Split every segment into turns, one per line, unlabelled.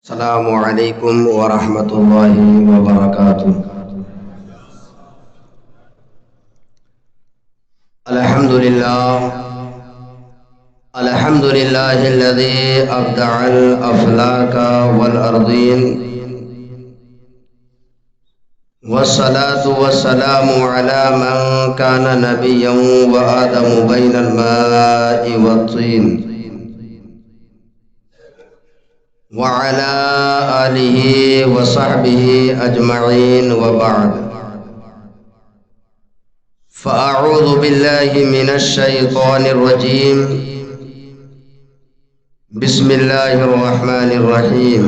السلام علیکم ورحمۃ اللہ وبرکاتہ۔ الحمد للہ الذی ابدع الافلاک والارضین، والصلاة والسلام علی من کان نبیا وآدم بین الماء والطین، وعلى آلہ وصحبہ اجمعین، وبعد فأعوذ باللہ من الشیطان الرجیم، بسم اللہ الرحمن الرحیم۔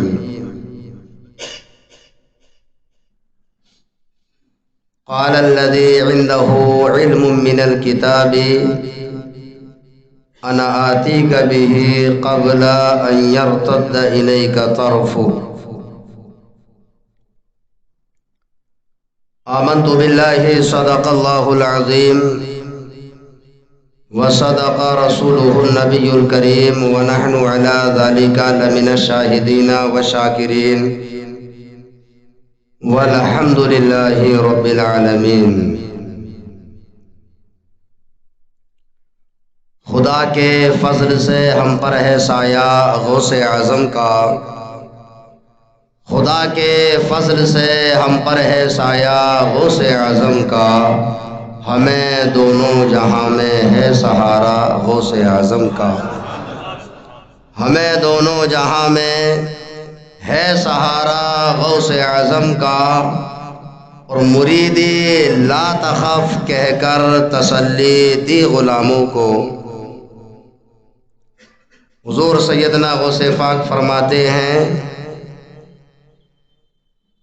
قال الذی عنده علم من الكتاب انا آتیک به قبل ان يرتد الیک طرفک۔ آمنت باللہ صدق اللہ العظیم وصدق رسوله النبی الکریم ونحن علی ذلک لمن الشاہدین والشاکرین والحمد للہ رب العالمین۔ خدا کے فضل سے ہم پر ہے سایہ غوث اعظم کا، خدا کے فضل سے ہم پر ہے سایہ غوث اعظم کا، ہمیں دونوں جہاں میں ہے سہارا غوث اعظم کا، ہمیں دونوں جہاں میں ہے سہارا غوث اعظم کا۔ اور مریدی لا تخف کہہ کر تسلی دی غلاموں کو۔ حضور سیدنا غوث پاک فرماتے ہیں،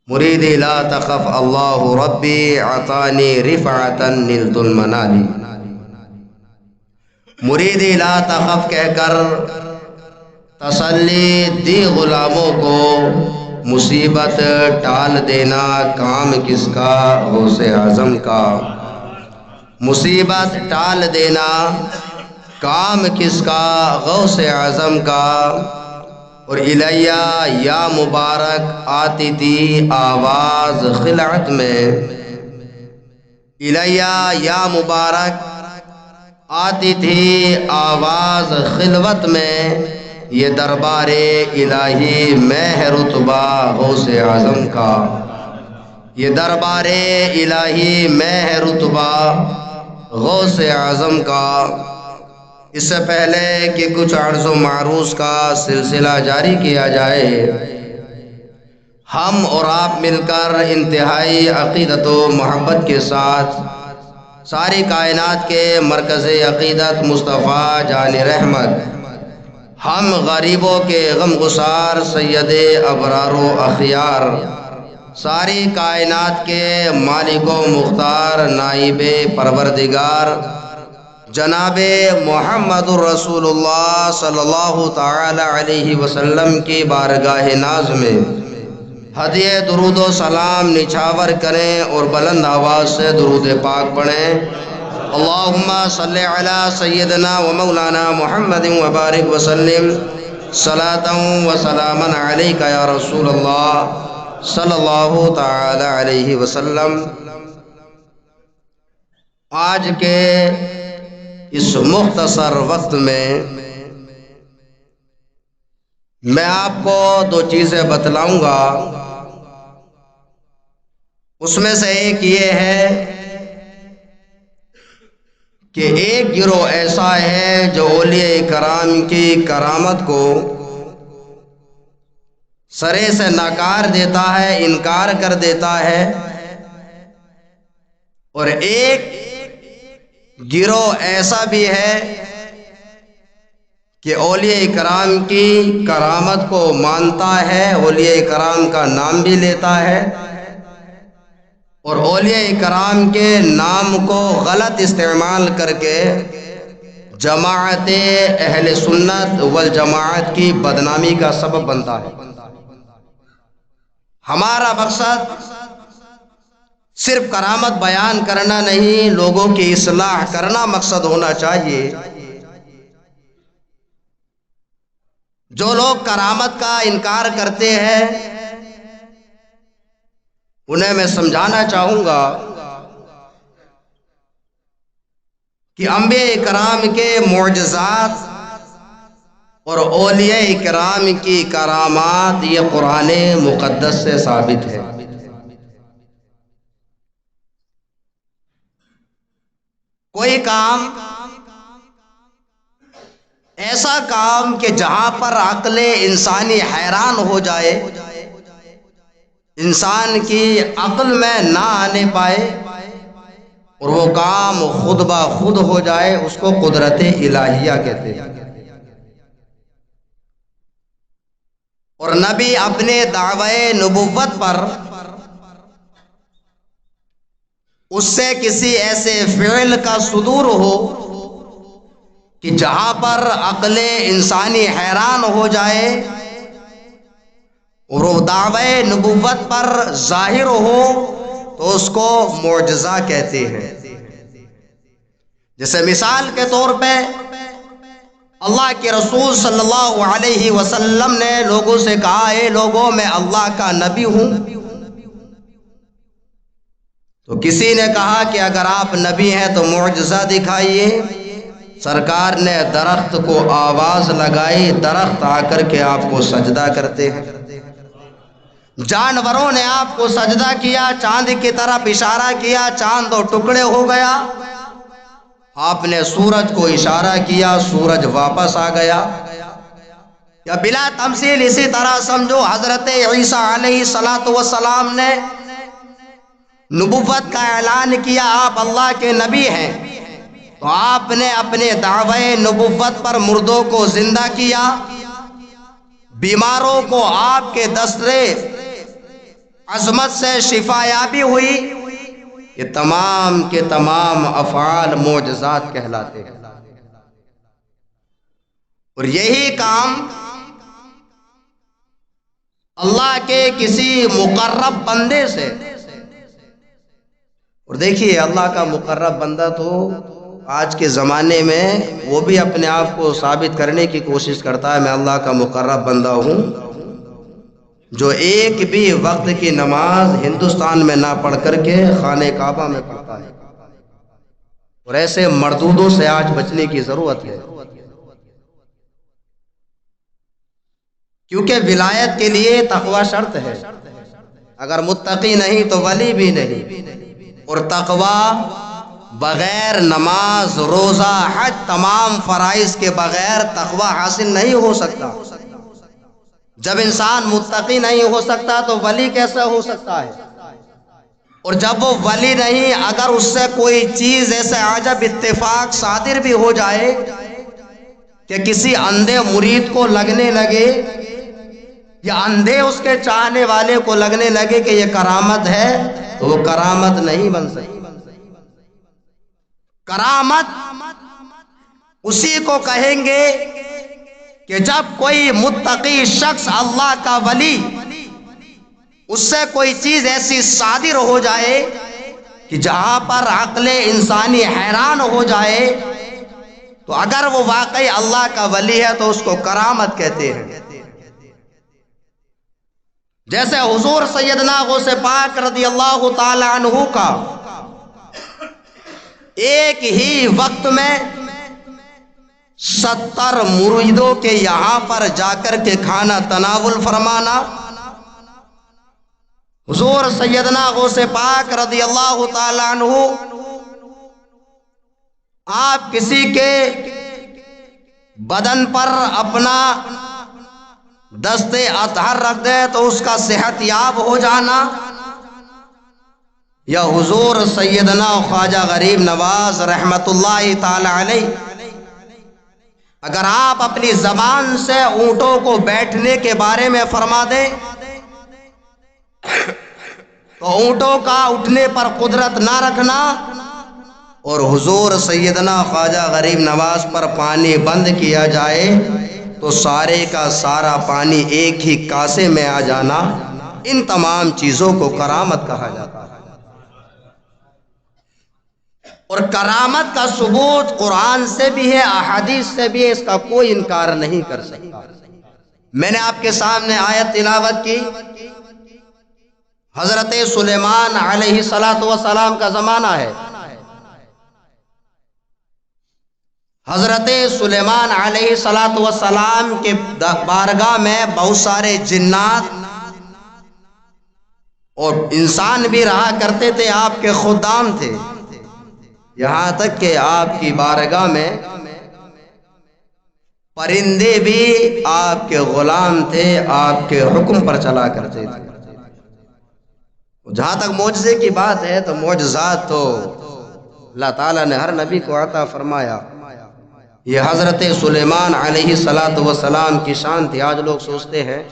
مریدی لا تخف اللہ ربی عطانی رفعتا نلت المنالی۔ مریدی لا تخف کہہ کر تسلی دی غلاموں کو، مصیبت ٹال دینا کام کس کا غوث اعظم کا، مصیبت ٹال دینا کام کس کا غوث اعظم کا۔ اور الیہ یا مبارک آتی تھی آواز خلعت میں، الیہ یا مبارک آتی تھی آواز خلوت میں، یہ دربار الہی میں ہے رتبہ غوث اعظم کا، یہ دربار الہی میں ہے رتبہ غوث اعظم کا۔ اس سے پہلے کہ کچھ عرض و معروض کا سلسلہ جاری کیا جائے، ہم اور آپ مل کر انتہائی عقیدت و محبت کے ساتھ ساری کائنات کے مرکز عقیدت مصطفیٰ جان رحمت، ہم غریبوں کے غم گسار سید ابرار و اخیار، ساری کائنات کے مالک و مختار نائب پروردگار جناب محمد الرسول اللہ صلی اللہ تعالی علیہ وسلم کی بارگاہ ناز میں ہدیہ درود و سلام نچھاور کریں اور بلند آواز سے درود پاک پڑھیں۔ اللہم صلی علی سیدنا و مولانا محمد وبارک وسلم صلاة و سلاما علیک یا رسول اللہ صلی اللہ تعالی علیہ وسلم۔ آج کے اس مختصر وقت میں میں آپ کو دو چیزیں بتلاؤں گا، اس میں سے ایک یہ ہے کہ ایک گروہ ایسا ہے جو اولیاء کرام کی کرامت کو سرے سے نکار دیتا ہے، انکار کر دیتا ہے، اور ایک گروہ ایسا بھی ہے کہ اولیاء کرام کی کرامت کو مانتا ہے، اولیاء کرام کا نام بھی لیتا ہے، اور اولیاء کرام کے نام کو غلط استعمال کر کے جماعت اہل سنت والجماعت کی بدنامی کا سبب بنتا ہے۔ ہمارا مقصد صرف کرامت بیان کرنا نہیں، لوگوں کی اصلاح کرنا مقصد ہونا چاہیے۔ جو لوگ کرامت کا انکار کرتے ہیں انہیں میں سمجھانا چاہوں گا کہ انبیاء کرام کے معجزات اور اولیاء کرام کی کرامات یہ قرآن مقدس سے ثابت ہے۔ کوئی کام، ایسا کام کہ جہاں پر عقل انسانی حیران ہو جائے، انسان کی عقل میں نہ آنے پائے اور وہ کام خود بخود ہو جائے، اس کو قدرت الہیہ کہتے ہیں۔ اور نبی اپنے دعوی نبوت پر اس سے کسی ایسے فعل کا صدور ہو کہ جہاں پر عقل انسانی حیران ہو جائے اور وہ دعوی نبوت پر ظاہر ہو تو اس کو معجزہ کہتے ہیں۔ جیسے مثال کے طور پہ اللہ کے رسول صلی اللہ علیہ وسلم نے لوگوں سے کہا، اے لوگوں میں اللہ کا نبی ہوں۔ تو کسی نے کہا کہ اگر آپ نبی ہیں تو معجزہ دکھائیے۔ سرکار نے درخت کو آواز لگائی، درخت آ کر کے آپ کو سجدہ کرتے ہیں۔ جانوروں نے آپ کو سجدہ کیا، چاند کی طرف اشارہ کیا، چاند دو ٹکڑے ہو گیا۔ آپ نے سورج کو اشارہ کیا، سورج واپس آ گیا۔ یا بلا تمثیل اسی طرح سمجھو، حضرت عیسیٰ علیہ السلام نے نبوت کا اعلان کیا، آپ اللہ کے نبی ہیں، تو آپ نے اپنے دعوی نبوت پر مردوں کو زندہ کیا، بیماروں کو آپ کے دستِ عظمت سے شفا یابی ہوئی۔ یہ تمام کے تمام افعال معجزات کہلاتے ہیں۔ اور یہی کام اللہ کے کسی مقرب بندے سے، اور دیکھیے اللہ کا مقرب بندہ تو آج کے زمانے میں وہ بھی اپنے آپ کو ثابت کرنے کی کوشش کرتا ہے، میں اللہ کا مقرب بندہ ہوں، جو ایک بھی وقت کی نماز ہندوستان میں نہ پڑھ کر کے خانہ کعبہ میں پڑھتا ہے۔ اور ایسے مردودوں سے آج بچنے کی ضرورت ہے، کیونکہ ولایت کے لیے تقوی شرط ہے۔ اگر متقی نہیں تو ولی بھی نہیں، اور تقوی بغیر نماز، روزہ، حج، تمام فرائض کے بغیر تقوی حاصل نہیں ہو سکتا۔ جب انسان متقی نہیں ہو سکتا تو ولی کیسے ہو سکتا ہے؟ اور جب وہ ولی نہیں، اگر اس سے کوئی چیز ایسے عجب اتفاق صادر بھی ہو جائے کہ کسی اندھے مرید کو لگنے لگے یا اندھے اس کے چاہنے والے کو لگنے لگے کہ یہ کرامت ہے، تو وہ کرامت نہیں بن سکتی۔ کرامت اسی کو کہیں گے کہ جب کوئی متقی شخص، اللہ کا ولی، اس سے کوئی چیز ایسی صادر ہو جائے کہ جہاں پر عقل انسانی حیران ہو جائے، تو اگر وہ واقعی اللہ کا ولی ہے تو اس کو کرامت کہتے ہیں۔ جیسے حضور سیدنا غوث پاک رضی اللہ تعالی عنہ کا ایک ہی وقت میں 70 مریدوں کے یہاں پر جا کر کے کھانا تناول فرمانا، حضور سیدنا غوث پاک رضی اللہ تعالی عنہ آپ کسی کے بدن پر اپنا دست اطہر رکھ دے تو اس کا صحت یاب ہو جانا، یا حضور سیدنا خواجہ غریب نواز رحمت اللہ تعالی علیہ اگر آپ اپنی زبان سے اونٹوں کو بیٹھنے کے بارے میں فرما دیں تو اونٹوں کا اٹھنے پر قدرت نہ رکھنا، اور حضور سیدنا خواجہ غریب نواز پر پانی بند کیا جائے تو سارے کا سارا پانی ایک ہی کاسے میں آ جانا، ان تمام چیزوں کو کرامت کہا جاتا ہے۔ اور کرامت کا ثبوت قرآن سے بھی ہے، احادیث سے بھی ہے، اس کا کوئی انکار نہیں کر سکتا۔ میں نے آپ کے سامنے آیت تلاوت کی، حضرت سلیمان علیہ السلام کا زمانہ ہے۔ حضرت سلیمان علیہ السلام کے بارگاہ میں بہت سارے جنات اور انسان بھی رہا کرتے تھے، آپ کے خدام تھے، یہاں تک کہ آپ کی بارگاہ میں پرندے بھی آپ کے غلام تھے، آپ کے حکم پر چلا کرتے تھے۔ جہاں تک معجزے کی بات ہے تو معجزات تو اللہ تعالیٰ نے ہر نبی کو عطا فرمایا۔ یہ حضرت سلیمان علیہ السلام کی شان تھی۔ آج لوگ سوچتے ہیں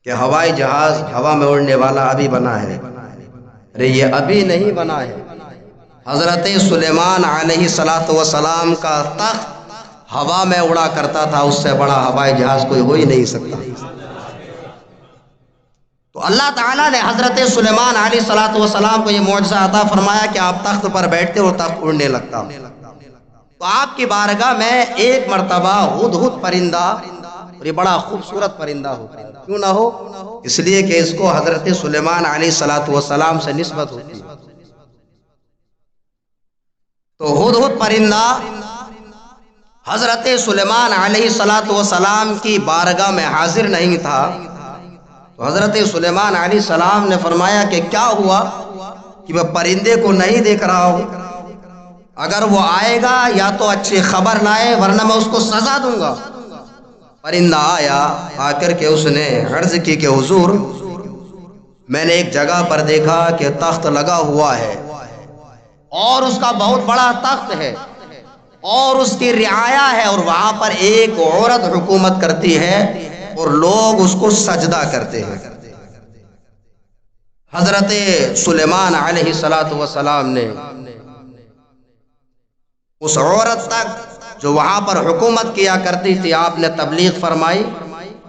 کہ ہوائی جہاز ہوا میں اڑنے والا ابھی بنا ہے، ارے یہ ابھی نہیں بنا ہے۔ حضرت سلیمان علیہ السلام کا تخت ہوا میں اڑا کرتا تھا، اس سے بڑا ہوائی جہاز کوئی ہو ہی نہیں سکتا۔ تو اللہ تعالیٰ نے حضرت سلیمان علیہ السلام کو یہ معجزہ عطا فرمایا کہ آپ تخت پر بیٹھتے اور تخت اڑنے لگتا۔ تو آپ کی بارگاہ میں ایک مرتبہ ہدہد پرندہ، اور یہ بڑا خوبصورت پرندہ ہو، کیوں نہ ہو، اس لیے کہ اس کو حضرت سلیمان علیہ السلام سے نسبت ہوتی ہے۔ تو ہدہد پرندہ حضرت سلیمان علیہ السلام کی بارگاہ میں حاضر نہیں تھا۔ تو حضرت سلیمان علیہ السلام نے فرمایا کہ کیا ہوا کہ میں پرندے کو نہیں دیکھ رہا ہوں، اگر وہ آئے گا یا تو اچھی خبر لائے ورنہ میں اس کو سزا دوں گا۔ پرندہ آیا، آ کر کے اس نے عرض کی کہ حضور، میں نے ایک جگہ پر دیکھا کہ تخت لگا ہوا ہے اور اس کا بہت بڑا تخت ہے اور اس کی رعایا ہے، اور وہاں پر ایک عورت حکومت کرتی ہے اور لوگ اس کو سجدہ کرتے ہیں۔ حضرت سلیمان علیہ السلام نے اس عورت تک جو وہاں پر حکومت کیا کرتی تھی، آپ نے تبلیغ فرمائی۔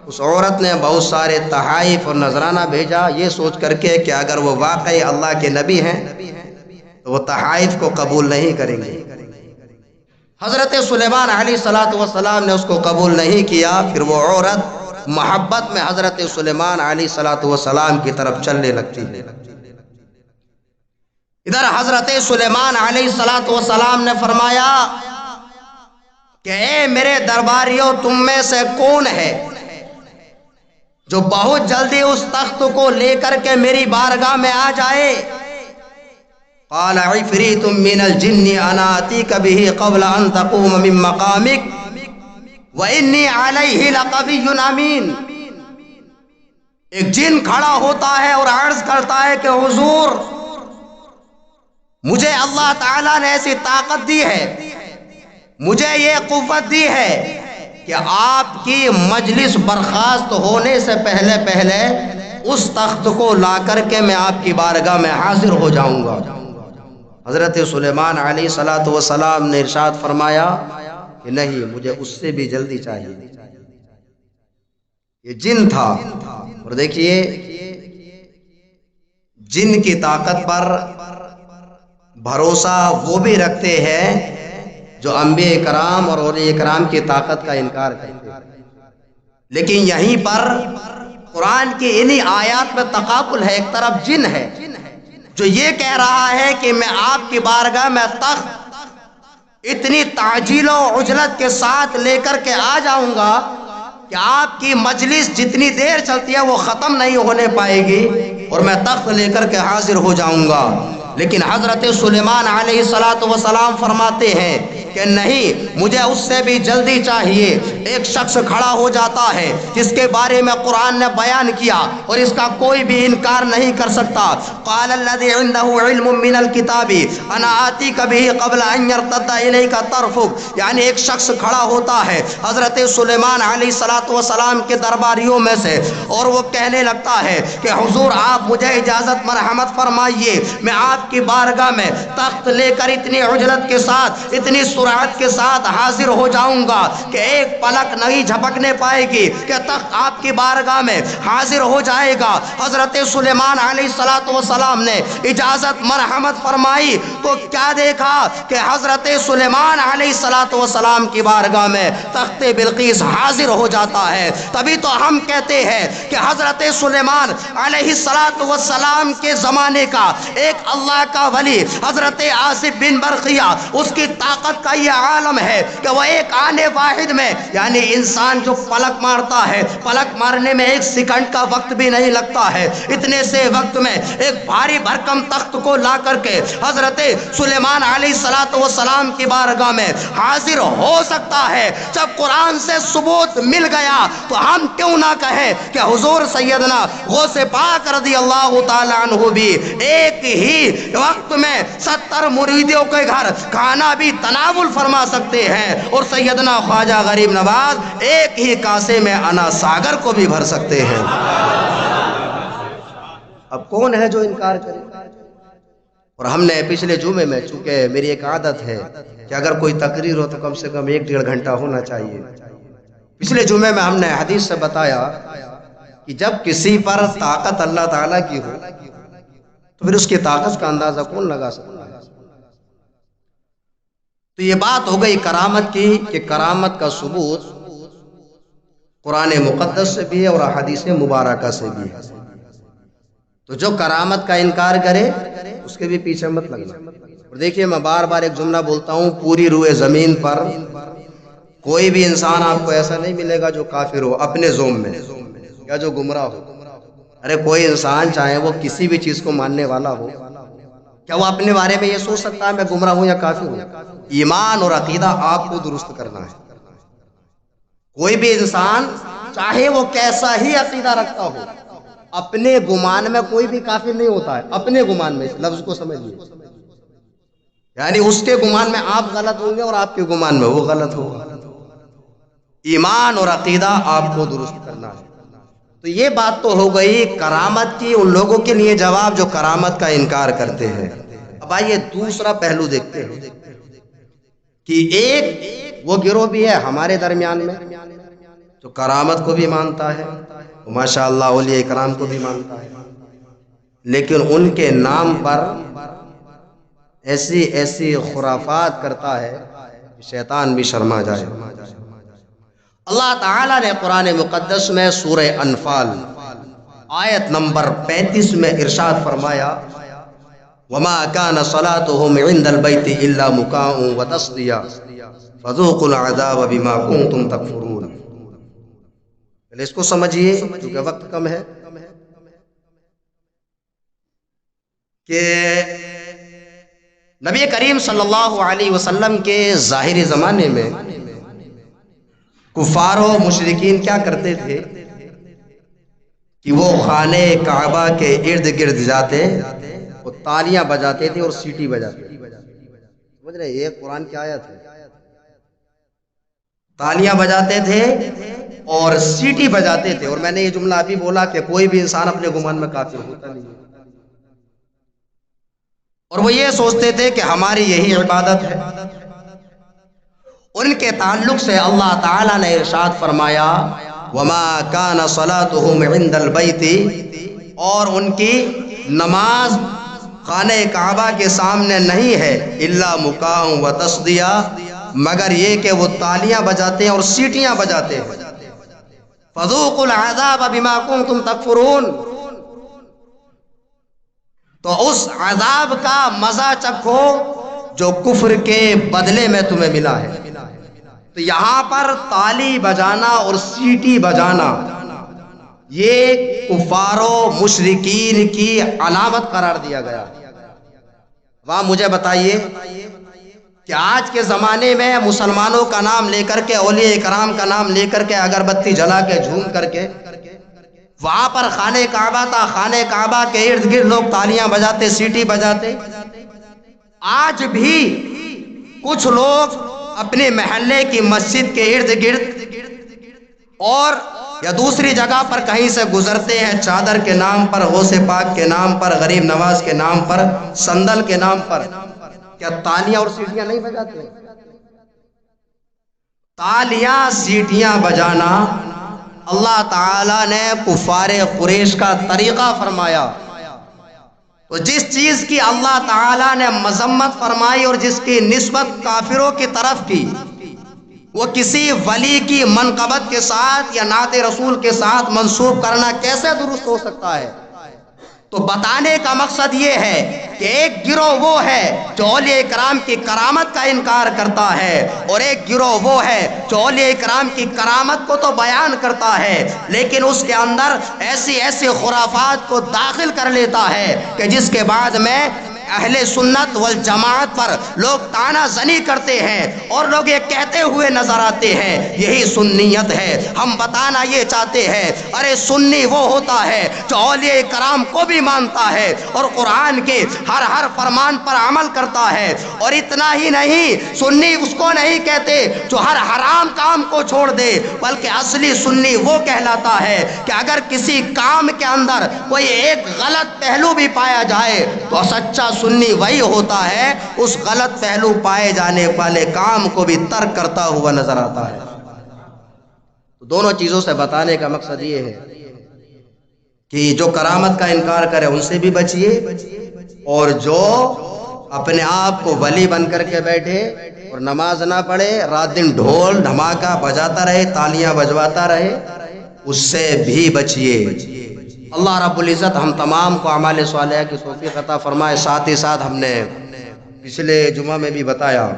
اس عورت نے بہت سارے تحائف اور نذرانہ بھیجا، یہ سوچ کر کے کہ اگر وہ واقعی اللہ کے نبی ہیں تو وہ تحائف کو قبول نہیں کریں گے۔ حضرت سلیمان علیہ السلام نے اس کو قبول نہیں کیا۔ پھر وہ عورت محبت میں حضرت سلیمان علیہ السلام کی طرف چلنے لگتی ہے۔ ادھر حضرت سلیمان علیہ السلام نے فرمایا کہ اے میرے درباریوں، تم میں سے کون ہے جو بہت جلدی اس تخت کو لے کر کے میری بارگاہ میں آ جائے؟ قال عفریت من الجن انا آتیک بہ قبل ان تقوم من مقامک وانی علیہ لقوی امین۔ ایک جن کھڑا ہوتا ہے اور عرض کرتا ہے کہ حضور، مجھے اللہ تعالیٰ نے ایسی طاقت دی ہے، مجھے یہ قوت دی ہے کہ آپ کی مجلس برخاست ہونے سے پہلے پہلے اس تخت کو لا کر کے میں آپ کی بارگاہ میں حاضر ہو جاؤں گا۔ حضرت سلیمان علیہ السلام نے ارشاد فرمایا کہ نہیں، مجھے اس سے بھی جلدی چاہیے۔ یہ جن تھا، اور دیکھیے جن کی طاقت پر بھروسہ وہ بھی رکھتے ہیں جو انبیاء کرام اور اولیاء کرام کی طاقت کا انکار کرتے ہیں، لیکن یہیں پر قرآن کی انہی آیات میں تقابل ہے۔ ایک طرف جن ہے جو یہ کہہ رہا ہے کہ میں آپ کی بارگاہ میں تخت اتنی تعجیل و عجلت کے ساتھ لے کر کے آ جاؤں گا کہ آپ کی مجلس جتنی دیر چلتی ہے وہ ختم نہیں ہونے پائے گی اور میں تخت لے کر کے حاضر ہو جاؤں گا۔ لیکن حضرت سلیمان علیہ السلام فرماتے ہیں کہ نہیں، مجھے اس سے بھی جلدی چاہیے۔ ایک شخص کھڑا ہو جاتا ہے جس کے بارے میں قرآن نے بیان کیا اور اس کا کوئی بھی انکار نہیں کر سکتا۔ قال الذی عنده علم من الکتاب انا آتیک بہ قبل ان یرتد الیک طرفک، یعنی ایک شخص کھڑا ہوتا ہے حضرت سلیمان علیہ السلام کے درباریوں میں سے اور وہ کہنے لگتا ہے کہ حضور آپ مجھے اجازت مرحمت فرمائیے، میں آپ کی بارگاہ میں تخت لے کر اتنی عجلت کے ساتھ، اتنی سرعت کے ساتھ حاضر ہو جاؤں گا کہ ایک پلک نہیں جھپکنے پائے گی کہ تخت آپ کی بارگاہ میں حاضر ہو جائے گا۔ حضرت سلیمان علیہ السلام نے اجازت مرحمت فرمائی تو کیا دیکھا کہ حضرت سلیمان علیہ السلام کی بارگاہ میں تخت بلقیس حاضر ہو جاتا ہے۔ تبھی تو ہم کہتے ہیں کہ حضرت سلیمان علیہ السلام کے زمانے کا ایک اللہ کا ولی حضرت آصف بن برقیہ، اس کی طاقت کا یہ عالم ہے کہ وہ ایک آنے واحد میں، یعنی انسان جو پلک مارتا ہے، پلک مارنے میں ایک سیکنڈ کا وقت بھی نہیں لگتا ہے، اتنے سے وقت میں ایک بھاری بھرکم تخت کو لا کر کے حضرت سلیمان علیہ السلام کی بارگاہ میں حاضر ہو سکتا ہے۔ جب قرآن سے ثبوت مل گیا تو ہم کیوں نہ کہیں کہ حضور سیدنا غوث پاک رضی اللہ تعالیٰ عنہ بھی ایک ہی وقت میں 70 مریدوں کے گھر کھانا بھی تناول فرما سکتے ہیں، اور سیدنا خواجہ غریب نواز ایک ہی کاسے میں انا ساگر کو بھی بھر سکتے ہیں۔ اب کون ہے جو انکار کرے؟ اور ہم نے پچھلے جمعے میں، چونکہ میری ایک عادت ہے کہ اگر کوئی تقریر ہو تو کم سے کم 1-1.5 گھنٹہ ہونا چاہیے، پچھلے جمعے میں ہم نے حدیث سے بتایا کہ جب کسی پر طاقت اللہ تعالیٰ کی ہو تو پھر اس کی طاقت کا اندازہ کون لگا سکتا ہے؟ تو یہ بات ہو گئی کرامت کی کہ کرامت کا ثبوت قرآن مقدس سے بھی ہے اور احادیث مبارکہ سے بھی ہے۔ تو جو کرامت کا انکار کرے اس کے بھی پیچھے مت لگنا۔ اور دیکھیے، میں بار بار ایک جملہ بولتا ہوں، پوری روئے زمین پر کوئی بھی انسان آپ کو ایسا نہیں ملے گا جو کافر ہو اپنے زوم میں یا جو گمراہ ہو۔ ارے کوئی انسان چاہے وہ کسی بھی چیز کو ماننے والا ہو، کیا وہ اپنے بارے میں یہ سوچ سکتا ہے میں گمراہ ہوں یا کافر ہوں؟ ایمان اور عقیدہ آپ کو درست کرنا ہے۔ کوئی بھی انسان چاہے وہ کیسا ہی عقیدہ رکھتا ہو، اپنے گمان میں کوئی بھی کافر نہیں ہوتا ہے۔ اپنے گمان میں، اس لفظ کو سمجھیے، یعنی اس کے گمان میں آپ غلط ہوں گے اور آپ کے گمان میں وہ غلط ہوگا۔ ایمان اور عقیدہ آپ کو درست کرنا ہے۔ تو یہ بات تو ہو گئی کرامت کی، ان لوگوں کے لیے جواب جو کرامت کا انکار کرتے ہیں۔ اب آئیے دوسرا پہلو دیکھتے ہیں کہ ایک وہ گروہ بھی ہے ہمارے درمیان میں جو کرامت کو بھی مانتا ہے، ماشاءاللہ اولیاء کرام کو بھی مانتا ہے، لیکن ان کے نام پر ایسی ایسی خرافات کرتا ہے کہ شیطان بھی شرما جائے۔ اللہ تعالیٰ نے قرآن مقدس میں سورہ انفال آیت نمبر 35 میں ارشاد فرمایا، وَمَا كَانَ صَلَاتُهُمْ عِنْدَ الْبَيْتِ إِلَّا مُكَاءٌ وَتَصْدِيَةٌ فَذُوقُوا الْعَذَابَ بِمَا كُنْتُمْ تَكْفُرُونَ۔ پہلے اس کو سمجھیے کیونکہ وقت کم ہے کہ نبی کریم صلی اللہ علیہ وسلم کے ظاہری زمانے میں کفار و مشرکین کیا کرتے تھے کہ وہ خانہ کعبہ کے ارد گرد جاتے، وہ تالیاں بجاتے تھے اور سیٹی بجاتے تھے۔ سمجھ رہے؟ یہ قرآن کی آیت ہے۔ تالیاں بجاتے تھے اور سیٹی بجاتے تھے، اور میں نے یہ جملہ ابھی بولا کہ کوئی بھی انسان اپنے گمان میں کافر ہوتا نہیں ہے، اور وہ یہ سوچتے تھے کہ ہماری یہی عبادت ہے۔ ان کے تعلق سے اللہ تعالیٰ نے ارشاد فرمایا، وَمَا كَانَ صَلَاتُهُمْ عِنْدَ الْبَيْتِ، اور ان کی نماز خانہ کعبہ کے سامنے نہیں ہے، إِلَّا مُكَاءٌ وَتَصْدِيَةٌ، مگر یہ کہ وہ تالیاں بجاتے ہیں اور سیٹیاں بجاتے ہیں۔ فَذُوقُوا الْعَذَابَ بِمَا كُنْتُمْ تَكْفُرُونَ، تو اس عذاب کا مزہ چکھو جو کفر کے بدلے میں تمہیں ملا ہے۔ تو یہاں پر تالی بجانا اور سیٹی بجانا یہ کفار و مشرکین کی علامت قرار دیا گیا۔ وہاں مجھے بتائیے کہ آج کے زمانے میں مسلمانوں کا نام لے کر کے، اولیاء کرام کا نام لے کر کے، اگر بتی جلا کے جھوم کر کے، وہاں پر خانہ کعبہ تھا، خانہ کعبہ کے ارد گرد لوگ تالیاں بجاتے، سیٹی بجاتے۔ آج بھی کچھ لوگ اپنے محلے کی مسجد کے ارد گرد اور یا دوسری جگہ پر کہیں سے گزرتے ہیں، چادر کے نام پر، غوث پاک کے نام پر، غریب نواز کے نام پر، صندل کے نام پر، کیا تالیاں اور سیٹیاں نہیں بجاتے؟ تالیاں سیٹیاں بجانا اللہ تعالیٰ نے کفار قریش کا طریقہ فرمایا۔ تو جس چیز کی اللہ تعالیٰ نے مذمت فرمائی اور جس کی نسبت کافروں کی طرف کی، وہ کسی ولی کی منقبت کے ساتھ یا نعت رسول کے ساتھ منسوب کرنا کیسے درست ہو سکتا ہے؟ تو بتانے کا مقصد یہ ہے کہ ایک گروہ وہ ہے جو اولیاء کرام کی کرامت کا انکار کرتا ہے، اور ایک گروہ وہ ہے جو اولیاء کرام کی کرامت کو تو بیان کرتا ہے لیکن اس کے اندر ایسی خرافات کو داخل کر لیتا ہے کہ جس کے بعد میں اہل سنت والجماعت پر لوگ طعنہ زنی کرتے ہیں اور لوگ یہ کہتے ہوئے نظر آتے ہیں یہی سنیت ہے۔ ہم بتانا یہ چاہتے ہیں ارے سنی وہ ہوتا ہے جو اولیاء کرام کو بھی مانتا ہے اور قرآن کے ہر فرمان پر عمل کرتا ہے، اور اتنا ہی نہیں، سنی اس کو نہیں کہتے جو ہر حرام کام کو چھوڑ دے، بلکہ اصلی سنی وہ کہلاتا ہے کہ اگر کسی کام کے اندر کوئی ایک غلط پہلو بھی پایا جائے تو سچا سنی وہی ہوتا ہے اس غلط پہلو پائے جانے والے کام کو بھی ترک کرتا ہوا نظر آتا ہے۔ تو دونوں چیزوں سے بتانے کا مقصد یہ ہے کہ جو کرامت کا انکار کرے ان سے بھی بچیے، اور جو اپنے آپ کو ولی بن کر کے بیٹھے اور نماز نہ پڑھے، رات دن ڈھول دھماکہ بجاتا رہے، تالیاں بجواتا رہے، اس سے بھی بچیے۔ اللہ رب العزت ہم تمام کو اعمال صالحہ کی توفیق عطا فرمائے۔ ساتھ ہی ساتھ ہم نے پچھلے جمعہ میں بھی بتایا،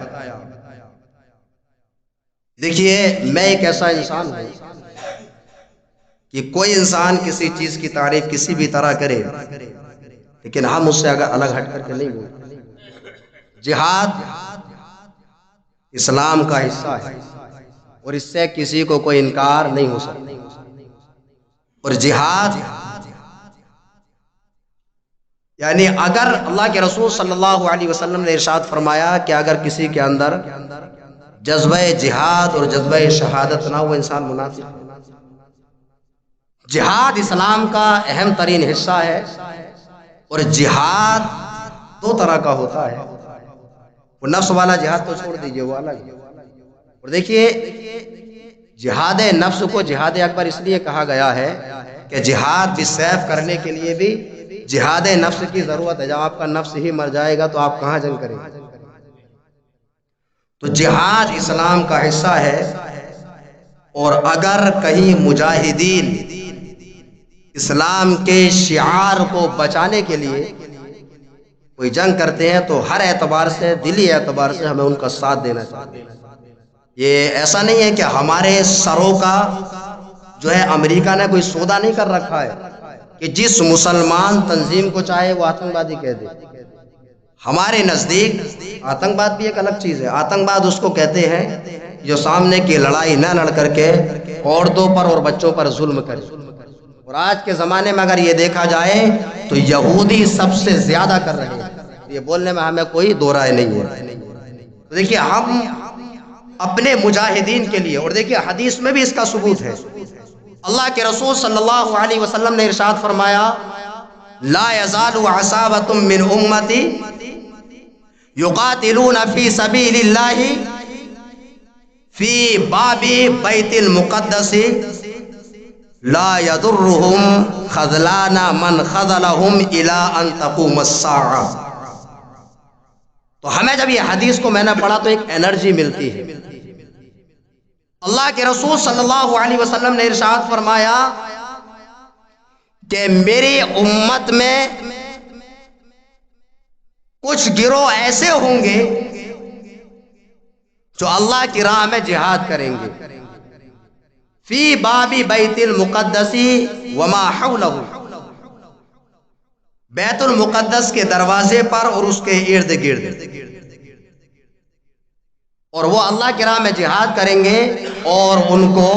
دیکھیے میں ایک ایسا انسان ہوں کہ کوئی انسان کسی چیز کی تعریف کسی بھی طرح کرے لیکن ہم اس سے اگر الگ ہٹ کر کے نہیں بولتے۔ جہاد اسلام کا حصہ ہے اور اس سے کسی کو کوئی انکار نہیں ہو سکتا، اور جہاد یعنی اگر اللہ کے رسول صلی اللہ علیہ وسلم نے ارشاد فرمایا کہ اگر کسی کے اندر جذبہ جہاد اور جذبہ شہادت نہ ہو، انسان منافق ہے۔ جہاد اسلام کا اہم ترین حصہ ہے، اور جہاد دو طرح کا ہوتا ہے۔ وہ نفس والا جہاد تو چھوڑ دیجئے، وہ الگ ہے۔ اور دیکھیے جہاد نفس کو جہاد اکبر اس لیے کہا گیا ہے کہ جہاد بالسیف کرنے کے لیے بھی جہاد نفس کی ضرورت ہے۔ جب آپ کا نفس ہی مر جائے گا تو آپ کہاں جنگ کریں گے؟ تو جہاد اسلام کا حصہ ہے، اور اگر کہیں مجاہدین اسلام کے شعار کو بچانے کے لیے کوئی جنگ کرتے ہیں تو ہر اعتبار سے، دلی اعتبار سے ہمیں ان کا ساتھ دینا چاہیے۔ یہ ایسا نہیں ہے کہ ہمارے سروں کا جو ہے امریکہ نے کوئی سودا نہیں کر رکھا ہے کہ جس مسلمان تنظیم کو چاہے وہ آتنکوادی کہہ دے۔ ہمارے نزدیک آتنکواد بھی ایک الگ چیز ہے۔ آتنکواد اس کو کہتے ہیں جو سامنے کی لڑائی نہ لڑ کر کے عورتوں پر اور بچوں پر ظلم کرے، اور آج کے زمانے میں اگر یہ دیکھا جائے تو یہودی سب سے زیادہ کر رہے ہیں۔ یہ بولنے میں ہمیں کوئی دو رائے نہیں ہے۔ تو دیکھیے ہم اپنے مجاہدین کے لیے، اور دیکھیے حدیث میں بھی اس کا ثبوت ہے، اللہ کے رسول صلی اللہ علیہ وسلم نے ارشاد فرمایا لا یزال عصابۃ من امتی یقاتلون فی سبیل اللہ فی باب بیت المقدس لا یضرهم خذلان من خذلهم الی ان تقوم الساعہ۔ تو ہمیں جب یہ حدیث کو میں نے پڑھا تو ایک انرجی ملتی ہے۔ اللہ کے رسول صلی اللہ علیہ وسلم نے ارشاد فرمایا کہ میری امت میں کچھ گروہ ایسے ہوں گے جو اللہ کی راہ میں جہاد کریں گے، فی باب بیت المقدس وما حولہ، بیت المقدس کے دروازے پر اور اس کے ارد گرد، اور وہ اللہ کی راہ میں جہاد کریں گے، اور ان کو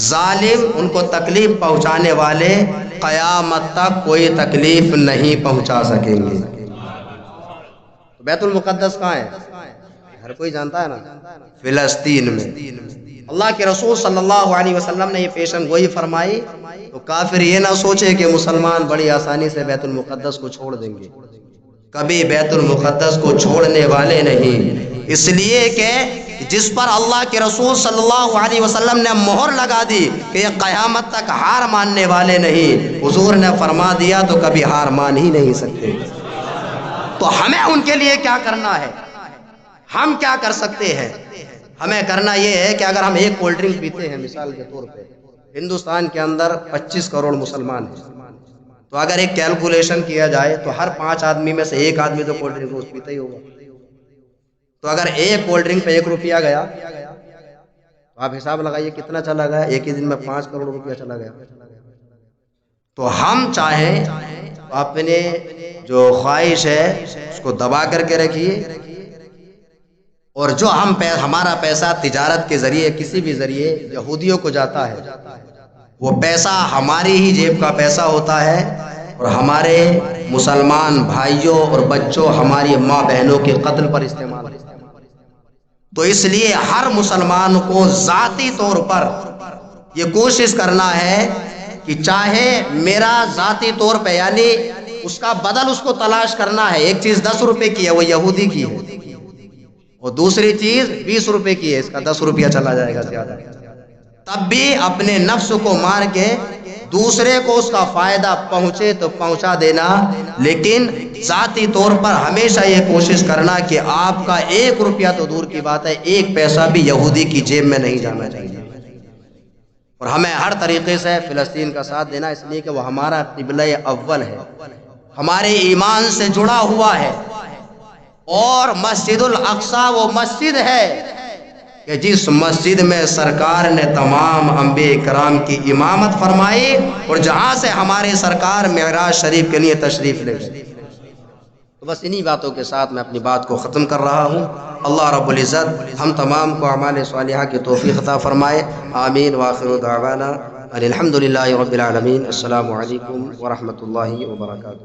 ظالم، ان کو تکلیف پہنچانے والے قیامت تک کوئی تکلیف نہیں پہنچا سکیں گے۔ بیت المقدس کہاں ہے؟ ہر کوئی جانتا ہے نا، فلسطین میں۔ اللہ کے رسول صلی اللہ علیہ وسلم نے یہ پیشن گوئی فرمائی تو کافر یہ نہ سوچے کہ مسلمان بڑی آسانی سے بیت المقدس کو چھوڑ دیں گے۔ کبھی بیت المقدس کو چھوڑنے والے نہیں، اس لیے کہ جس پر اللہ کے رسول صلی اللہ علیہ وسلم نے مہر لگا دی کہ یہ قیامت تک ہار ماننے والے نہیں، حضور نے فرما دیا تو کبھی ہار مان ہی نہیں سکتے۔ تو ہمیں ان کے لیے کیا کرنا ہے؟ ہم کیا کر سکتے ہیں؟ ہمیں کرنا یہ ہے کہ اگر ہم ایک کولڈ ڈرنک پیتے ہیں مثال کے طور پہ، ہندوستان کے اندر 25 کروڑ مسلمان ہیں، تو اگر ایک کیلکولیشن کیا جائے تو ہر 5 آدمی میں سے ایک آدمی تو کولڈ ڈرنک روز پیتا ہی ہوگا۔ تو اگر ایک کولڈ ڈرنک پہ 1 روپیہ گیا تو آپ حساب لگائیے کتنا چلا گیا، ایک ہی دن میں 5 کروڑ روپیہ چلا گیا۔ تو ہم چاہیں تو اپنے جو خواہش ہے اس کو دبا کر کے رکھیے، اور جو ہمارا پیسہ تجارت کے ذریعے کسی بھی ذریعے یہودیوں کو جاتا ہے، وہ پیسہ ہماری ہی جیب کا پیسہ ہوتا ہے، اور ہمارے مسلمان بھائیوں اور بچوں، ہماری ماں بہنوں کے قتل پر استعمال ہوتا ہے۔ تو اس لیے ہر مسلمان کو ذاتی طور پر یہ کوشش کرنا ہے کہ چاہے میرا ذاتی طور پہ، یعنی اس کا بدل اس کو تلاش کرنا ہے۔ ایک چیز 10 روپے کی ہے، وہ یہودی کی ہے، اور دوسری چیز 20 روپے کی ہے، اس کا 10 روپیہ چلا جائے گا زیادہ، تب بھی اپنے نفس کو مار کے دوسرے کو اس کا فائدہ پہنچے تو پہنچا دینا، لیکن ذاتی طور پر ہمیشہ یہ کوشش کرنا کہ آپ کا 1 روپیہ تو دور کی بات ہے، 1 پیسہ بھی یہودی کی جیب میں نہیں جانا چاہیے۔ اور ہمیں ہر طریقے سے فلسطین کا ساتھ دینا، اس لیے کہ وہ ہمارا قبلہ اول ہے، ہمارے ایمان سے جڑا ہوا ہے، اور مسجد الاقصی وہ مسجد ہے کہ جس مسجد میں سرکار نے تمام انبیاء کرام کی امامت فرمائی، اور جہاں سے ہمارے سرکار معراج شریف کے لیے تشریف لے گئے۔ تو بس انہی باتوں کے ساتھ میں اپنی بات کو ختم کر رہا ہوں۔ اللہ رب العزت ہم تمام کو اعمال صالحہ کی توفیق عطا فرمائے، آمین۔ وآخر دعوانا الحمد للہ رب العالمین۔ السلام علیکم ورحمۃ اللہ وبرکاتہ۔